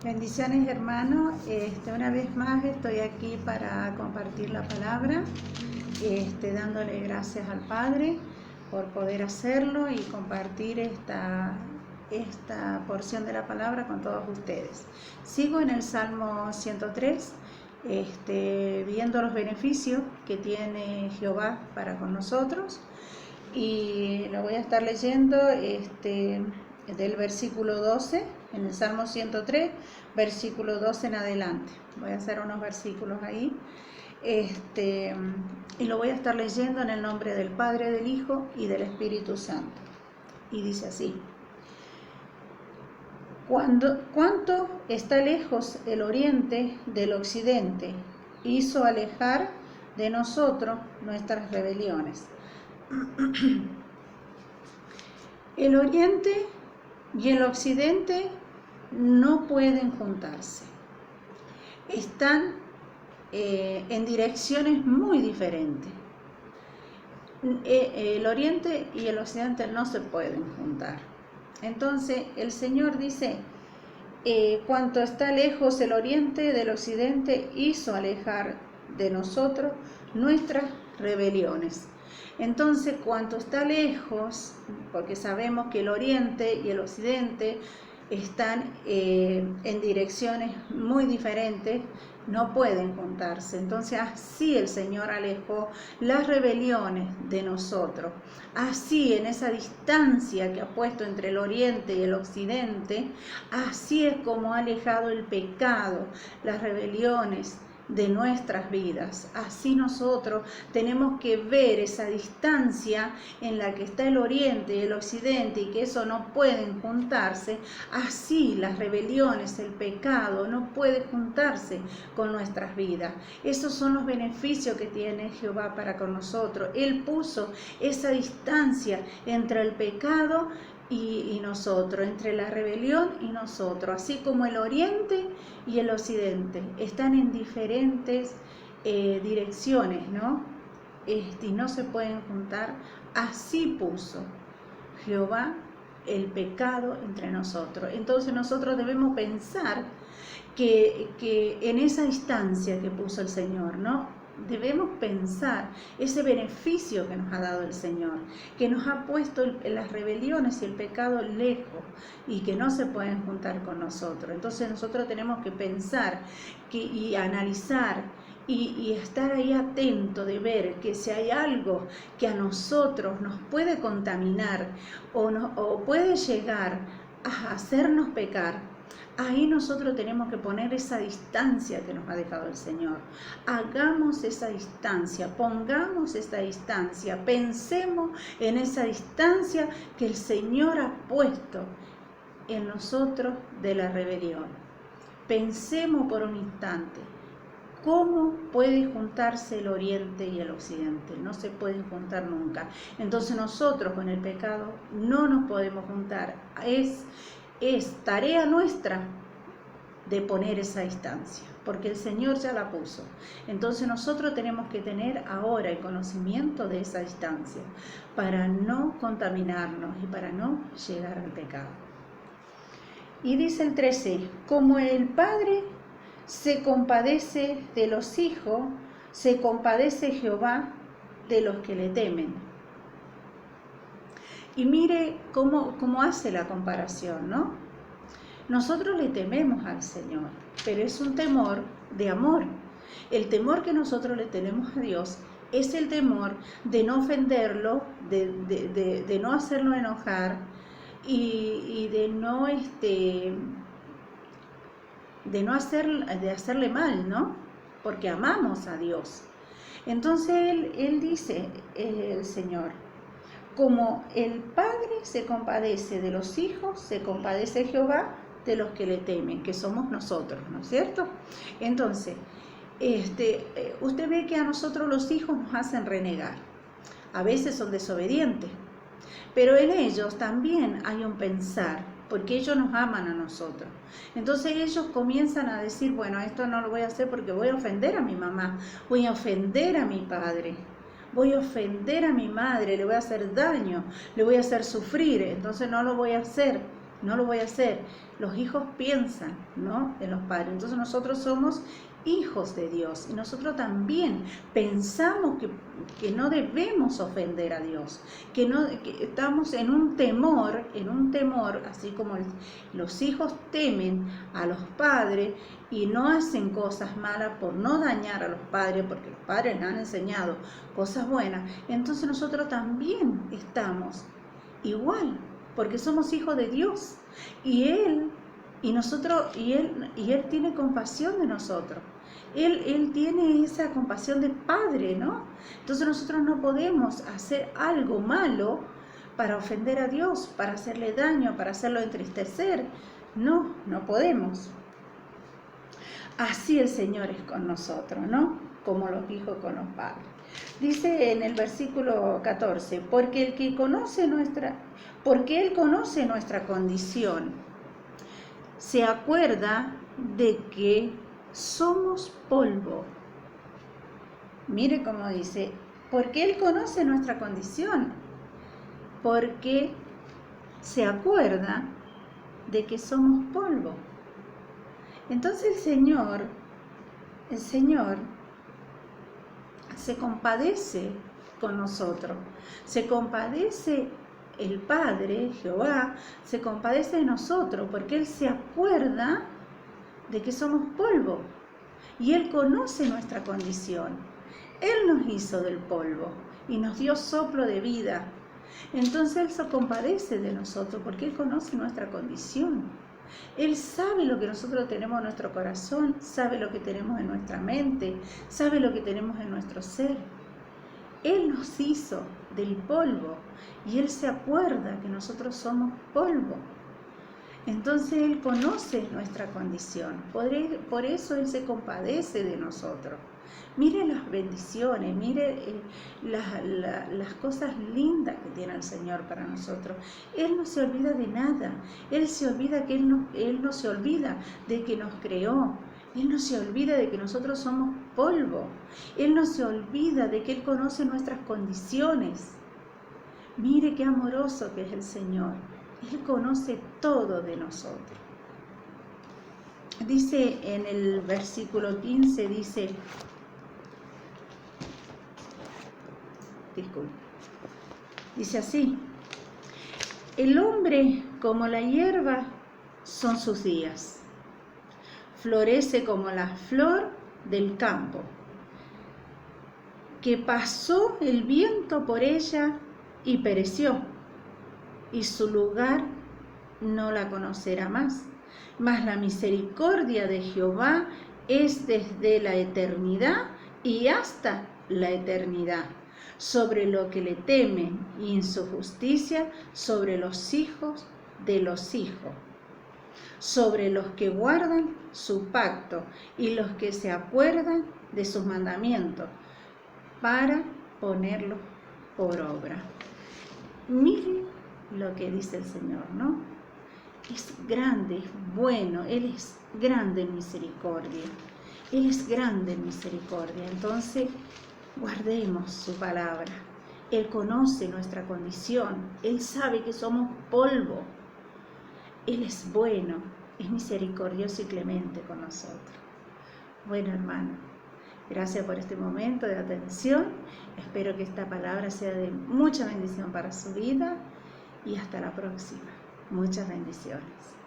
Bendiciones, hermano. Una vez más estoy aquí para compartir la palabra, dándole gracias al Padre por poder hacerlo y compartir esta porción de la palabra con todos ustedes. Sigo en el Salmo 103, viendo los beneficios que tiene Jehová para con nosotros, y lo voy a estar leyendo del versículo 12, en el Salmo 103, versículo 12 en adelante. Voy a hacer unos versículos ahí, y lo voy a estar leyendo en el nombre del Padre, del Hijo y del Espíritu Santo. Y dice así: ¿Cuánto está lejos el oriente del occidente? Hizo alejar de nosotros nuestras rebeliones. El oriente y el occidente no pueden juntarse. Están en direcciones muy diferentes. El oriente y el occidente no se pueden juntar. Entonces el Señor dice, cuanto está lejos el oriente del occidente, hizo alejar de nosotros nuestras rebeliones. Entonces, cuanto está lejos, porque sabemos que el oriente y el occidente están en direcciones muy diferentes, no pueden juntarse. Entonces, así el Señor alejó las rebeliones de nosotros. Así, en esa distancia que ha puesto entre el oriente y el occidente, así es como ha alejado el pecado, las rebeliones de nuestras vidas. Así nosotros tenemos que ver esa distancia en la que está el oriente y el occidente, y que eso no pueden juntarse. Así las rebeliones, el pecado no puede juntarse con nuestras vidas. Esos son los beneficios que tiene Jehová para con nosotros. Él puso esa distancia entre el pecado y nosotros, entre la rebelión y nosotros, así como el oriente y el occidente están en diferentes direcciones, ¿no? Y no se pueden juntar. Así puso Jehová el pecado entre nosotros. Entonces nosotros debemos pensar que en esa distancia que puso el Señor, ¿no? Debemos pensar ese beneficio que nos ha dado el Señor, que nos ha puesto las rebeliones y el pecado lejos y que no se pueden juntar con nosotros. Entonces nosotros tenemos que pensar y analizar y estar ahí atento de ver que si hay algo que a nosotros nos puede contaminar o puede llegar a hacernos pecar, ahí nosotros tenemos que poner esa distancia que nos ha dejado el Señor. Hagamos esa distancia, pongamos esa distancia, pensemos en esa distancia que el Señor ha puesto en nosotros de la rebelión. Pensemos por un instante, ¿cómo puede juntarse el oriente y el occidente? No se pueden juntar nunca. Entonces nosotros con el pecado no nos podemos juntar. Es tarea nuestra de poner esa distancia, porque el Señor ya la puso. Entonces nosotros tenemos que tener ahora el conocimiento de esa distancia para no contaminarnos y para no llegar al pecado. Y dice el 13, como el Padre se compadece de los hijos, se compadece Jehová de los que le temen. Y mire cómo hace la comparación, ¿no? Nosotros le tememos al Señor, pero es un temor de amor. El temor que nosotros le tenemos a Dios es el temor de no ofenderlo, de no hacerlo enojar y de hacerle mal, ¿no? Porque amamos a Dios. Entonces él dice, el Señor, como el Padre se compadece de los hijos, se compadece Jehová de los que le temen, que somos nosotros, ¿no es cierto? Entonces, usted ve que a nosotros los hijos nos hacen renegar. A veces son desobedientes, pero en ellos también hay un pensar, porque ellos nos aman a nosotros. Entonces ellos comienzan a decir, bueno, esto no lo voy a hacer porque voy a ofender a mi mamá, voy a ofender a mi padre, voy a ofender a mi madre, le voy a hacer daño, le voy a hacer sufrir, entonces no lo voy a hacer. no lo voy a hacer. Los hijos piensan, ¿no?, en los padres. Entonces nosotros somos hijos de Dios y nosotros también pensamos que no debemos ofender a Dios, que estamos en un temor, así como los hijos temen a los padres y no hacen cosas malas por no dañar a los padres, porque los padres les han enseñado cosas buenas. Entonces nosotros también estamos igual, porque somos hijos de Dios y Él tiene compasión de nosotros. Él tiene esa compasión de padre, ¿no? Entonces nosotros no podemos hacer algo malo para ofender a Dios, para hacerle daño, para hacerlo entristecer. No podemos. Así el Señor es con nosotros, ¿no? Como los hijos con los padres. Dice en el versículo 14, porque Él conoce nuestra condición, se acuerda de que somos polvo. Mire cómo dice, porque Él conoce nuestra condición, porque se acuerda de que somos polvo. Entonces el Señor se compadece con nosotros, se compadece el Padre, Jehová, se compadece de nosotros, porque Él se acuerda de que somos polvo y Él conoce nuestra condición. Él nos hizo del polvo y nos dio soplo de vida. Entonces Él se compadece de nosotros porque Él conoce nuestra condición. Él sabe lo que nosotros tenemos en nuestro corazón, sabe lo que tenemos en nuestra mente, sabe lo que tenemos en nuestro ser. Él nos hizo del polvo y Él se acuerda que nosotros somos polvo. Entonces Él conoce nuestra condición, por eso Él se compadece de nosotros. Mire las bendiciones, mire las cosas lindas que tiene el Señor para nosotros. Él no se olvida de nada, Él no se olvida de que nos creó, Él no se olvida de que nosotros somos polvo, Él no se olvida de que Él conoce nuestras condiciones. Mire qué amoroso que es el Señor. Él conoce todo de nosotros. Dice en el versículo 15, dice así: el hombre como la hierba son sus días, florece como la flor del campo, que pasó el viento por ella y pereció, y su lugar no la conocerá más. Mas la misericordia de Jehová es desde la eternidad y hasta la eternidad sobre lo que le temen, y en su justicia sobre los hijos de los hijos, sobre los que guardan su pacto y los que se acuerdan de sus mandamientos para ponerlos por obra. Miren lo que dice el Señor, ¿no? Es grande, es bueno, Él es grande en misericordia. Él es grande en misericordia. Entonces, guardemos su palabra. Él conoce nuestra condición. Él sabe que somos polvo. Él es bueno, es misericordioso y clemente con nosotros. Bueno, hermano, gracias por este momento de atención. Espero que esta palabra sea de mucha bendición para su vida y hasta la próxima. Muchas bendiciones.